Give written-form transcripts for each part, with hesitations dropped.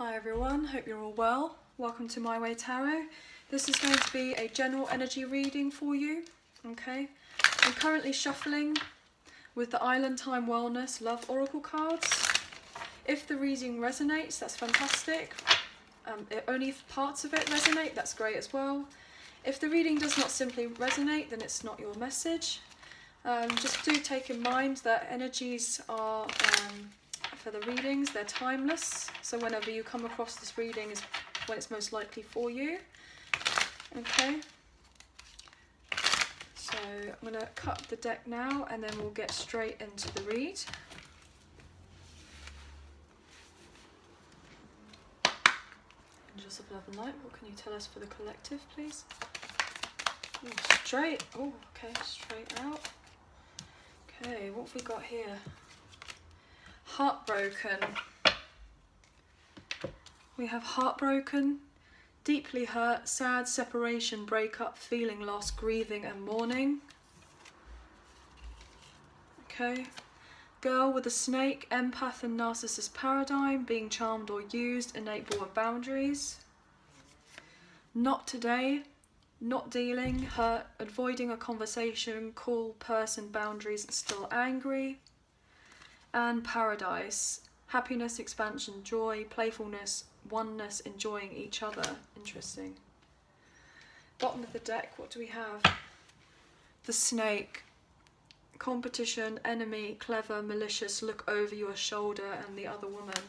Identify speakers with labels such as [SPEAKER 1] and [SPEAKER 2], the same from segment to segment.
[SPEAKER 1] Hi everyone, hope you're all well. Welcome to My Way Tarot. This is going to be a general energy reading for you, okay? I'm currently shuffling with the Island Time Wellness Love Oracle cards. If the reading resonates, that's fantastic. Only if parts of it resonate, that's great as well. If the reading does not simply resonate, then it's not your message. Just do take in mind that energies are, for the readings, they're timeless. So whenever you come across this reading is when it's most likely for you. Okay. So I'm going to cut the deck now and then we'll get straight into the read. Angels of Love and Light, what can you tell us for the collective, please? Ooh, straight. Oh, okay, straight out. Okay, what have we got here? Heartbroken. We have heartbroken, deeply hurt, sad, separation, breakup, feeling loss, grieving and mourning. Okay. Girl with a snake, empath and narcissist paradigm, being charmed or used, innate born boundaries. Not today, not dealing, hurt, avoiding a conversation, cool person, boundaries, still angry. And paradise, happiness, expansion, joy, playfulness, oneness, enjoying each other. Interesting. Bottom of the deck, what do we have? The snake. Competition, enemy, clever, malicious, look over your shoulder and the other woman.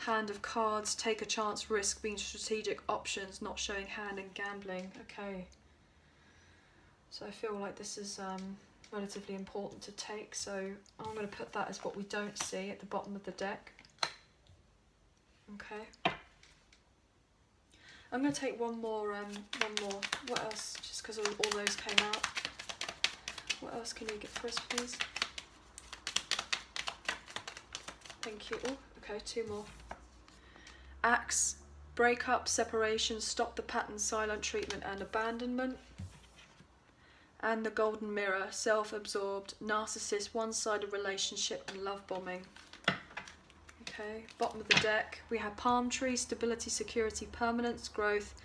[SPEAKER 1] Hand of cards, take a chance, risk, being strategic, options, not showing hand and gambling. Okay. So I feel like this is relatively important to take, so I'm going to put that as what we don't see at the bottom of the deck. Okay. I'm going to take one more. What else? Just because all those came out. What else can you get for us, please? Thank you. Oh, okay, two more. Axe, breakup, separation, stop the pattern, silent treatment and abandonment. And the golden mirror, self-absorbed, narcissist, one-sided relationship and love bombing. Okay, bottom of the deck, we have palm tree, stability, security, permanence, growth,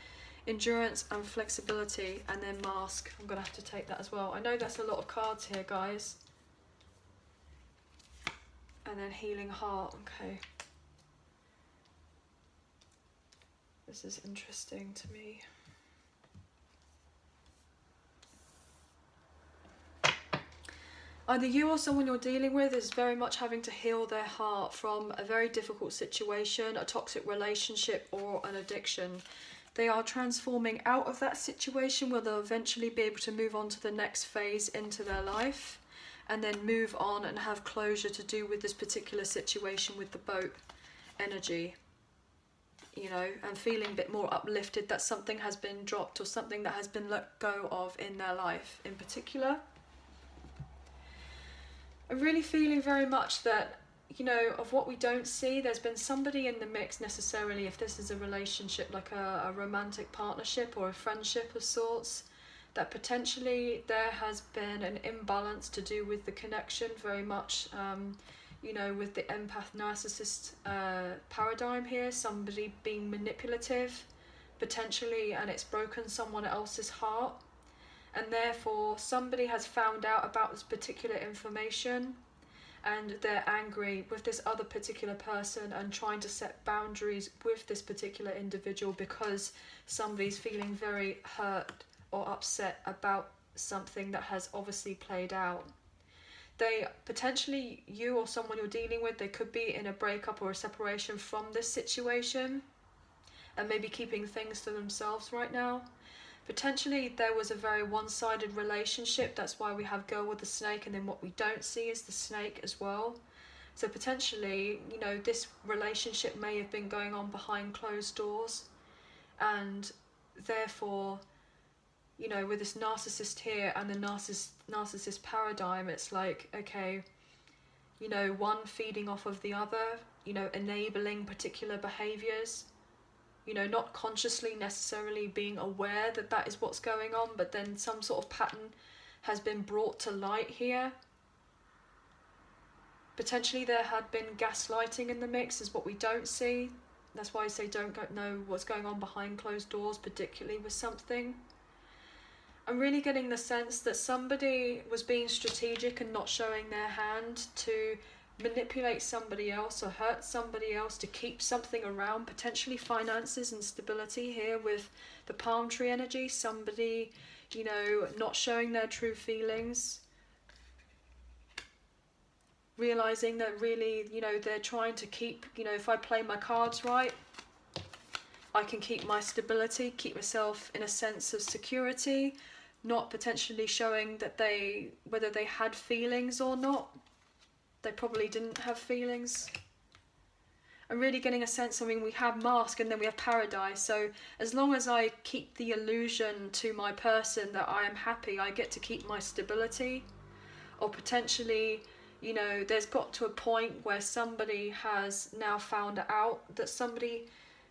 [SPEAKER 1] endurance and flexibility, and then mask. I'm going to have to take that as well. I know that's a lot of cards here, guys. And then healing heart, okay. This is interesting to me. Either you or someone you're dealing with is very much having to heal their heart from a very difficult situation, a toxic relationship or an addiction. They are transforming out of that situation where they'll eventually be able to move on to the next phase into their life and then move on and have closure to do with this particular situation with the boat energy. You know, and feeling a bit more uplifted that something has been dropped or something that has been let go of in their life in particular. I'm really feeling very much that, you know, of what we don't see, there's been somebody in the mix necessarily, if this is a relationship, like a romantic partnership or a friendship of sorts, that potentially there has been an imbalance to do with the connection very much, you know, with the empath narcissist paradigm here, somebody being manipulative potentially, and it's broken someone else's heart. And therefore somebody has found out about this particular information and they're angry with this other particular person and trying to set boundaries with this particular individual because somebody's feeling very hurt or upset about something that has obviously played out. They potentially, you or someone you're dealing with, they could be in a breakup or a separation from this situation and maybe keeping things to themselves right now. Potentially there was a very one-sided relationship, that's why we have girl with the snake, and then what we don't see is the snake as well. So potentially, you know, this relationship may have been going on behind closed doors, and therefore, you know, with this narcissist here and the narcissist paradigm, it's like, okay, you know, one feeding off of the other, you know, enabling particular behaviours. You know, not consciously necessarily being aware that that is what's going on, but then some sort of pattern has been brought to light here. Potentially there had been gaslighting in the mix, is what we don't see. That's why I say don't know what's going on behind closed doors, particularly with something. I'm really getting the sense that somebody was being strategic and not showing their hand to manipulate somebody else or hurt somebody else to keep something around, potentially finances and stability here with the palm tree energy. Somebody, you know, not showing their true feelings, realizing that really, you know, they're trying to keep, you know, if I play my cards right, I can keep my stability, keep myself in a sense of security, not potentially showing that whether they had feelings or not. They probably didn't have feelings. I'm really getting a sense, I mean, we have mask and then we have paradise. So as long as I keep the illusion to my person that I am happy, I get to keep my stability. Or potentially, you know, there's got to a point where somebody has now found out that somebody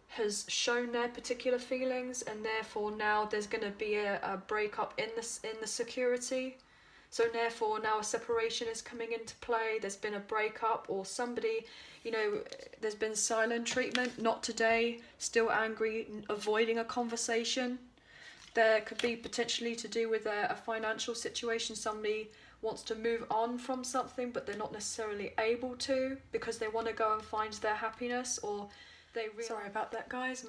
[SPEAKER 1] has shown their particular feelings, and therefore now there's going to be a breakup in the security. So therefore now a separation is coming into play. There's been a breakup, or somebody, you know, there's been silent treatment, not today, still angry, avoiding a conversation. There could be potentially to do with a financial situation. Somebody wants to move on from something, but they're not necessarily able to because they want to go and find their happiness, or they sorry about that, guys.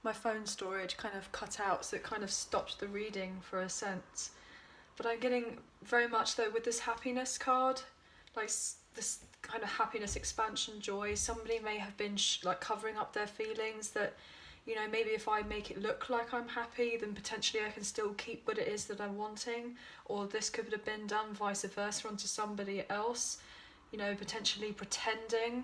[SPEAKER 1] My phone storage kind of cut out, so it kind of stopped the reading for a sense. But I'm getting very much though with this happiness card, like this kind of happiness, expansion, joy. Somebody may have been like covering up their feelings that, you know, maybe if I make it look like I'm happy, then potentially I can still keep what it is that I'm wanting. Or this could have been done vice versa onto somebody else, you know, potentially pretending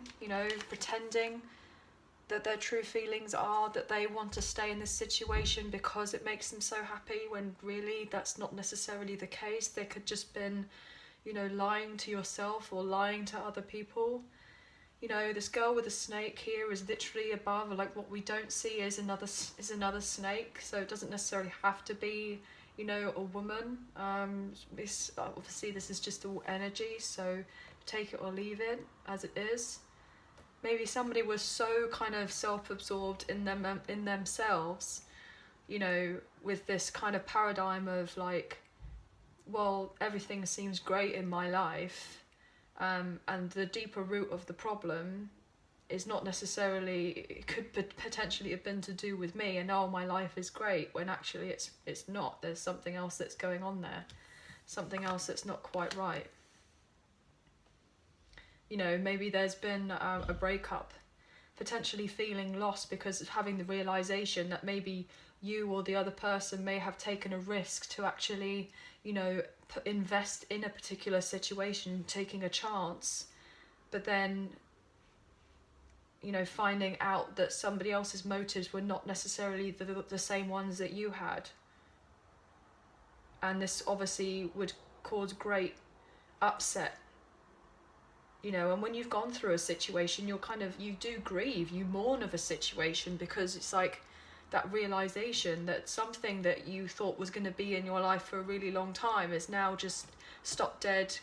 [SPEAKER 1] that their true feelings are that they want to stay in this situation because it makes them so happy, when really that's not necessarily the case. There could just been, you know, lying to yourself or lying to other people. You know, this girl with a snake here is literally above, like what we don't see is another snake, so it doesn't necessarily have to be, you know, a woman. Obviously this is just all energy, so take it or leave it as it is. Maybe somebody was so kind of self-absorbed in themselves, you know, with this kind of paradigm of like, well, everything seems great in my life, and the deeper root of the problem is not necessarily, it could potentially have been to do with me, and oh, my life is great, when actually it's not. There's something else that's going on there, something else that's not quite right. You know, maybe there's been a breakup, potentially feeling lost because of having the realization that maybe you or the other person may have taken a risk to actually, you know, invest in a particular situation, taking a chance, but then, you know, finding out that somebody else's motives were not necessarily the same ones that you had. And this obviously would cause great upset. You know, and when you've gone through a situation, you do grieve, you mourn of a situation, because it's like that realization that something that you thought was going to be in your life for a really long time is now just stopped dead,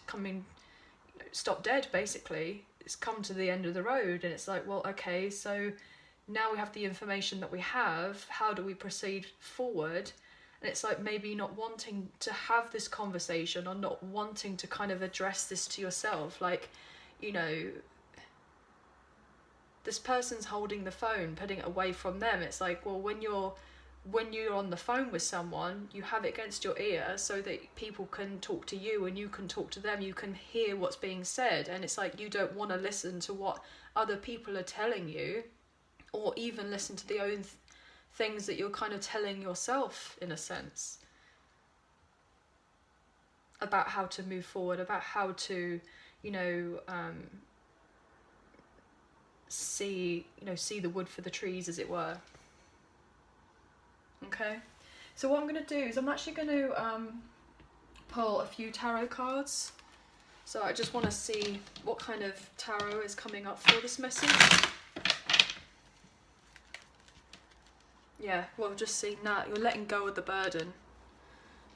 [SPEAKER 1] basically. It's come to the end of the road, and it's like, well, okay, so now we have the information that we have, how do we proceed forward? And it's like maybe not wanting to have this conversation, or not wanting to kind of address this to yourself, like, you know, this person's holding the phone, putting it away from them. It's like, well, when you're on the phone with someone, you have it against your ear so that people can talk to you and you can talk to them, you can hear what's being said, and it's like you don't want to listen to what other people are telling you, or even listen to the own things that you're kind of telling yourself, in a sense, about how to move forward, about how to, you know, see the wood for the trees, as it were. Okay, so what I'm going to do is I'm actually going to pull a few tarot cards. So I just want to see what kind of tarot is coming up for this message. Yeah, well, just see that you're letting go of the burden.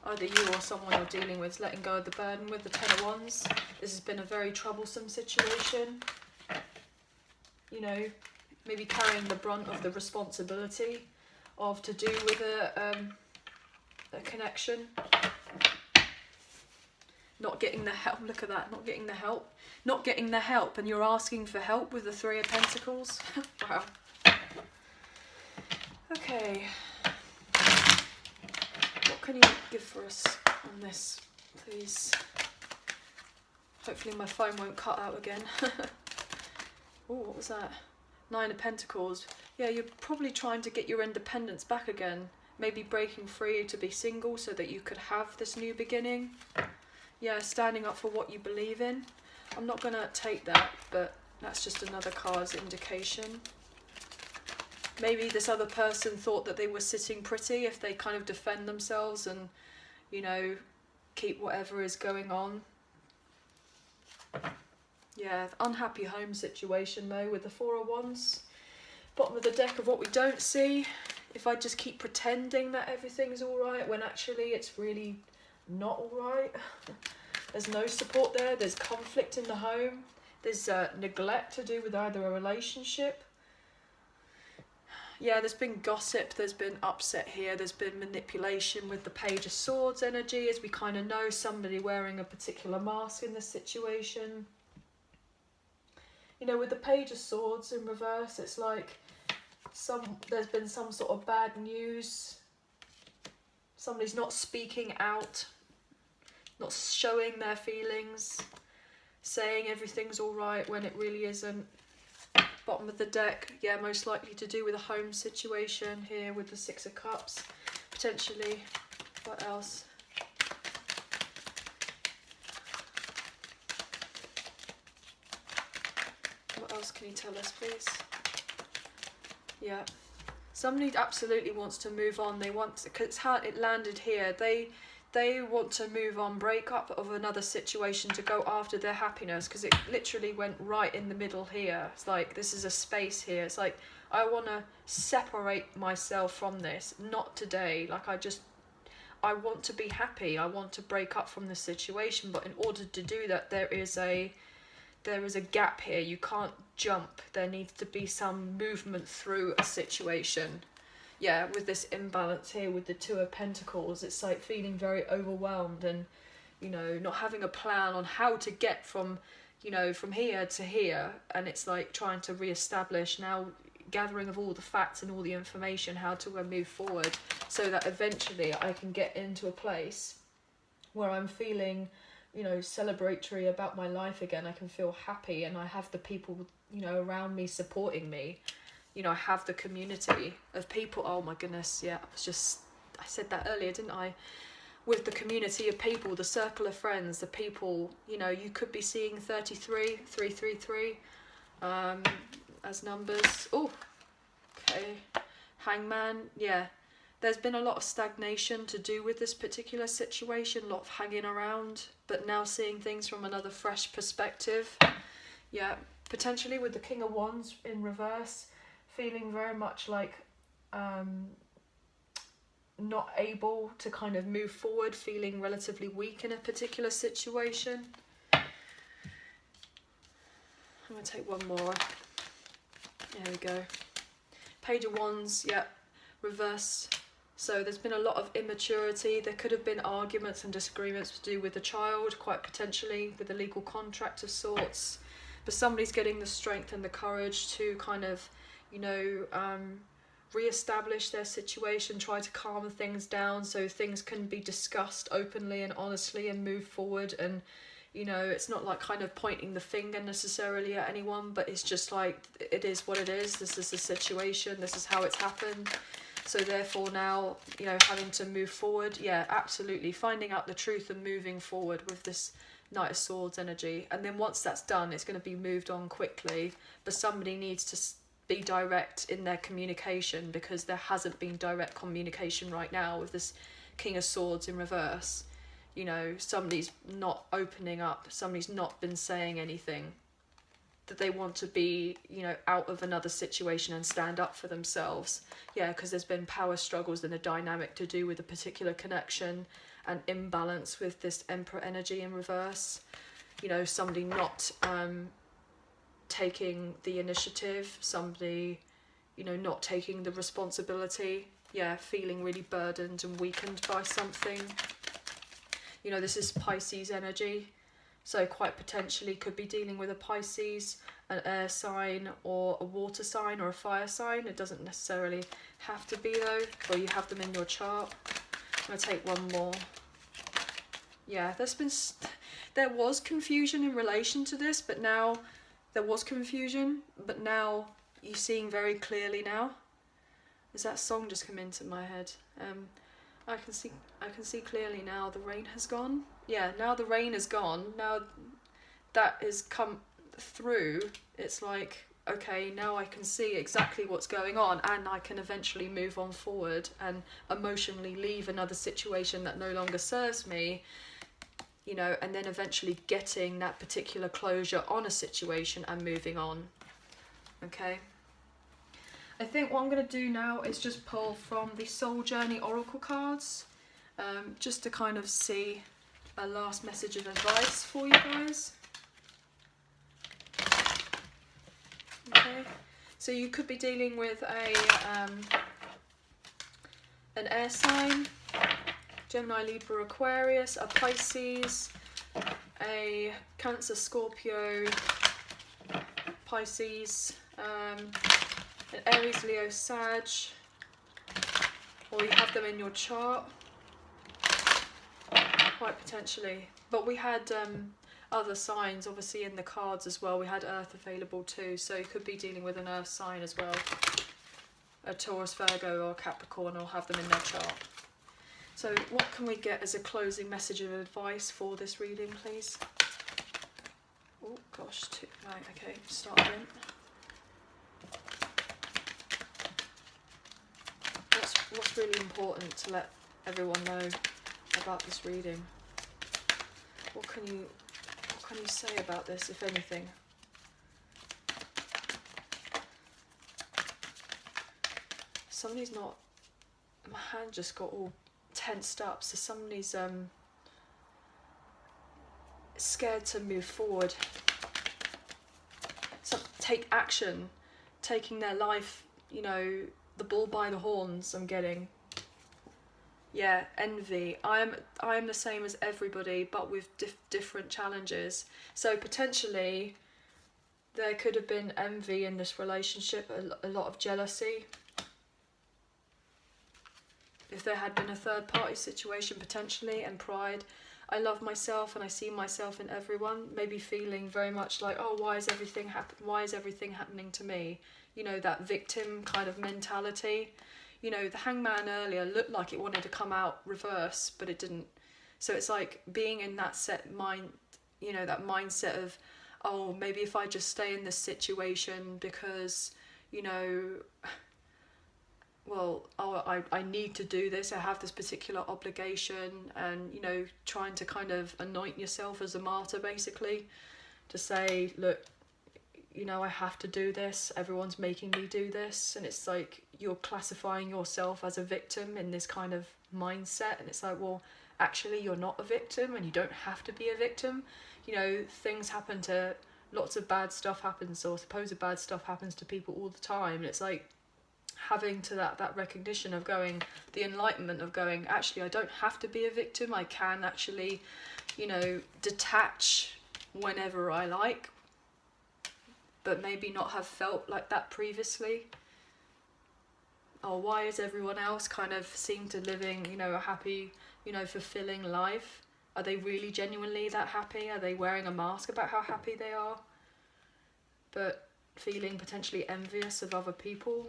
[SPEAKER 1] either you or someone you're dealing with is letting go of the burden with the Ten of Wands. This has been a very troublesome situation. You know, maybe carrying the brunt of the responsibility of to do with a connection. Not getting the help. Look at that. Not getting the help. Not getting the help, and you're asking for help with the Three of Pentacles. Wow. Okay. What can you give for us on this, please? Hopefully my phone won't cut out again. Oh, what was that? Nine of Pentacles. Yeah, you're probably trying to get your independence back again. Maybe breaking free to be single so that you could have this new beginning. Yeah, standing up for what you believe in. I'm not going to take that, but that's just another card's indication. Maybe this other person thought that they were sitting pretty if they kind of defend themselves and, you know, keep whatever is going on. Yeah, unhappy home situation though with the Four of Wands. Bottom of the deck of what we don't see. If I just keep pretending that everything's alright when actually it's really not alright. There's no support there. There's conflict in the home. There's neglect to do with either a relationship. Yeah, there's been gossip. There's been upset here. There's been manipulation with the Page of Swords energy, as we kind of know somebody wearing a particular mask in this situation. You know, with the Page of Swords in reverse, it's like there's been some sort of bad news. Somebody's not speaking out, not showing their feelings, saying everything's all right when it really isn't. Bottom of the deck, yeah, most likely to do with a home situation here with the Six of Cups, potentially. What else? What else can you tell us, please? Yeah. Somebody absolutely wants to move on. They want, because it's how it landed here. They want to move on, break up of another situation to go after their happiness, because it literally went right in the middle here. It's like, this is a space here. It's like, I want to separate myself from this. Not today. Like, I want to be happy. I want to break up from this situation. But in order to do that, there is a gap here. You can't jump. There needs to be some movement through a situation. Yeah, with this imbalance here with the Two of Pentacles, it's like feeling very overwhelmed and, you know, not having a plan on how to get from, you know, from here to here. And it's like trying to re-establish now, gathering of all the facts and all the information, how to move forward so that eventually I can get into a place where I'm feeling, you know, celebratory about my life again. I can feel happy and I have the people, you know, around me supporting me. You know, I have the community of people. Oh my goodness, yeah, I said that earlier, didn't I? With the community of people, the circle of friends, the people, you know, you could be seeing 33, 333 as numbers. Oh, okay. Hangman, yeah. There's been a lot of stagnation to do with this particular situation, a lot of hanging around, but now seeing things from another fresh perspective. Yeah, potentially with the King of Wands in reverse, feeling very much like not able to kind of move forward, feeling relatively weak in a particular situation. I'm going to take one more. There we go. Page of Wands, yeah, reverse. So there's been a lot of immaturity. There could have been arguments and disagreements to do with the child, quite potentially, with a legal contract of sorts. But somebody's getting the strength and the courage to kind of, you know, re-establish their situation, try to calm things down so things can be discussed openly and honestly and move forward. And, you know, it's not like kind of pointing the finger necessarily at anyone, but it's just like, it is what it is. This is the situation. This is how it's happened. So therefore now, you know, having to move forward. Yeah, absolutely. Finding out the truth and moving forward with this Knight of Swords energy. And then once that's done, it's going to be moved on quickly. But somebody needs to be direct in their communication, because there hasn't been direct communication right now with this King of Swords in reverse. You know, somebody's not opening up. Somebody's not been saying anything. That they want to be, you know, out of another situation and stand up for themselves. Yeah, because there's been power struggles in the dynamic to do with a particular connection, an imbalance with this Emperor energy in reverse. You know, somebody not taking the initiative, somebody, you know, not taking the responsibility. Yeah, feeling really burdened and weakened by something. You know, this is Pisces energy. So quite potentially could be dealing with a Pisces, an air sign, or a water sign, or a fire sign. It doesn't necessarily have to be though, or you have them in your chart. I'm going to take one more. Yeah, there was confusion in relation to this, but now there was confusion, but now you're seeing very clearly now. Is that song just come into my head? I can see clearly now. The rain has gone. Yeah, now the rain is gone. Now that has come through. It's like, okay, now I can see exactly what's going on, and I can eventually move on forward and emotionally leave another situation that no longer serves me, you know, and then eventually getting that particular closure on a situation and moving on. Okay. I think what I'm going to do now is just pull from the Soul Journey Oracle cards, just to kind of see a last message of advice for you guys. Okay, so you could be dealing with an air sign, Gemini, Libra, Aquarius, a Pisces, a Cancer, Scorpio, Pisces, an Aries, Leo, Sag, or you have them in your chart, quite potentially. But we had other signs obviously in the cards as well. We had Earth available too, so you could be dealing with an Earth sign as well. A Taurus, Virgo, or Capricorn will have them in their chart. So what can we get as a closing message of advice for this reading, please? Oh gosh, right, okay, start again. What's really important to let everyone know about this reading? What can you say about this, if anything? Somebody's not, my hand just got all tensed up, so somebody's scared to move forward. So take action, taking their life, you know, the bull by the horns. I'm getting, yeah, envy. I am the same as everybody, but with different challenges. So potentially there could have been envy in this relationship, a lot of jealousy. If there had been a third party situation potentially, and pride. I love myself and I see myself in everyone. Maybe feeling very much like, oh, why is everything happening to me? You know, that victim kind of mentality. You know, the Hangman earlier looked like it wanted to come out reverse, but it didn't. So it's like being in that set mind, you know, that mindset of, oh, maybe if I just stay in this situation because, you know, well, oh, I need to do this, I have this particular obligation, and, you know, trying to kind of anoint yourself as a martyr, basically, to say, look, you know, I have to do this, everyone's making me do this, and it's like you're classifying yourself as a victim in this kind of mindset, and it's like, well, actually you're not a victim, and you don't have to be a victim. You know, things happen to, lots of bad stuff happens, or supposed bad stuff happens to people all the time, and it's like having to that recognition of going, the enlightenment of going, actually I don't have to be a victim, I can actually, you know, detach whenever I like, but maybe not have felt like that previously. Or why is everyone else kind of seem to living, you know, a happy, you know, fulfilling life? Are they really genuinely that happy? Are they wearing a mask about how happy they are, but feeling potentially envious of other people,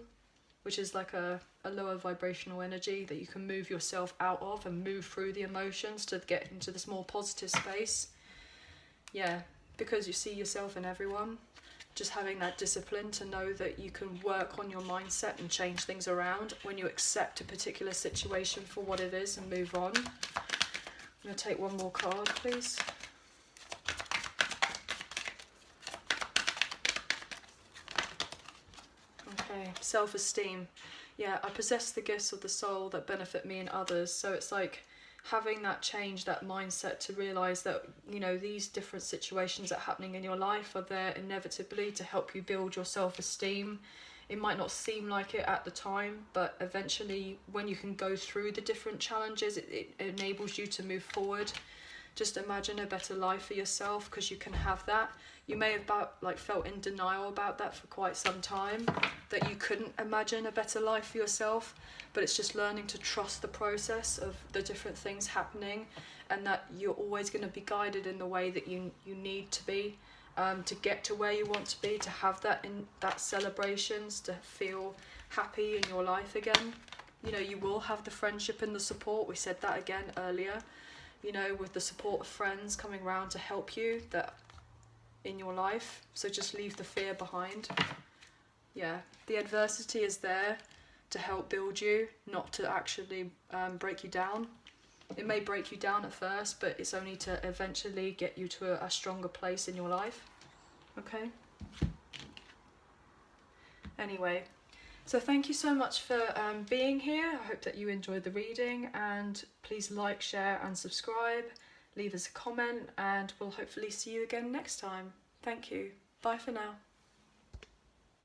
[SPEAKER 1] which is like a lower vibrational energy that you can move yourself out of and move through the emotions to get into this more positive space. Yeah, because you see yourself in everyone. Just having that discipline to know that you can work on your mindset and change things around when you accept a particular situation for what it is and move on. I'm going to take one more card, please. Okay, self-esteem. Yeah, I possess the gifts of the soul that benefit me and others. So it's like having that change, that mindset to realise that, you know, these different situations that are happening in your life are there inevitably to help you build your self-esteem. It might not seem like it at the time, but eventually when you can go through the different challenges, it enables you to move forward. Just imagine a better life for yourself, because you can have that. You may have felt in denial about that for quite some time, that you couldn't imagine a better life for yourself, but it's just learning to trust the process of the different things happening, and that you're always going to be guided in the way that you need to be, to get to where you want to be, to have that celebrations, to feel happy in your life again. You know, you will have the friendship and the support. We said that again earlier, you know, with the support of friends coming around to help you that in your life. So just leave the fear behind. Yeah, the adversity is there to help build you, not to actually break you down. It may break you down at first, but it's only to eventually get you to a stronger place in your life. Okay? Anyway, so thank you so much for being here. I hope that you enjoyed the reading, and please like, share and subscribe. Leave us a comment, and we'll hopefully see you again next time. Thank you. Bye for now.